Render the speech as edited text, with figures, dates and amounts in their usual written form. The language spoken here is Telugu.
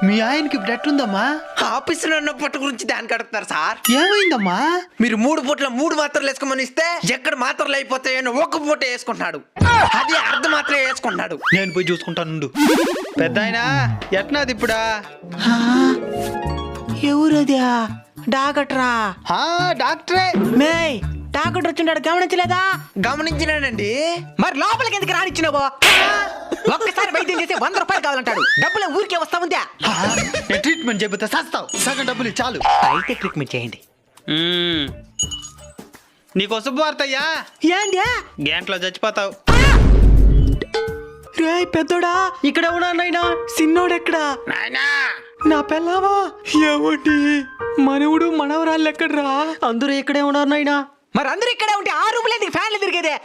మీ ఆయనకి ఇప్పుడు ఎట్లుందమ్మా? ఆఫీసులో ఉన్న పొట్టు గురించి దానికి అడుగుతారు సార్. ఏమైందమ్మా? మీరు 3 పూట్ల 3 మాత్రలు వేసుకోమని ఇస్తే ఎక్కడ మాత్రలు అయిపోతాయని ఒక పూట వేసుకుంటున్నాడు. అది అర్ధ మాత్రమే వేసుకుంటున్నాడు. నేను పోయి చూసుకుంటాను. పెద్దాయనా ఎట్నాది ఇప్పుడా? ఎవరదా? డాక్టరా? డాక్టరే. మేయ్ డాక్టర్ వచ్చిండాడు గమనించలేదా? గమనించినానండి. మరి లోపలికి ఎందుకు రానిచ్చినావో? ఒక్కసారి వైద్యం చేసి 100 రూపాయలు కావాలంటాడు. డబ్బులు ఊరికే వస్తా ఉందా? నేను ట్రీట్మెంట్ చెబుతా సస్తావు. సగం డబ్బులు చాలు. అయితే ట్రీట్మెంట్ చేయండి. నీకో శుభవార్తయ్యా. ఏంది? గంటలో చచ్చిపోతావు. రే పెద్దోడా, ఇక్కడ ఉన్నా నాయనా. సిన్నోడెక్కడా? నా పెళ్ళావా? ఏమండి మనవుడు మనవరాళ్ళు ఎక్కడ్రా? అందరూ ఇక్కడే ఉన్నారు నాయనా. మరి అందరూ ఇక్కడే ఉంటే ఆ రూమ్ లేదు ఫ్యాన్లు తిరిగేదే.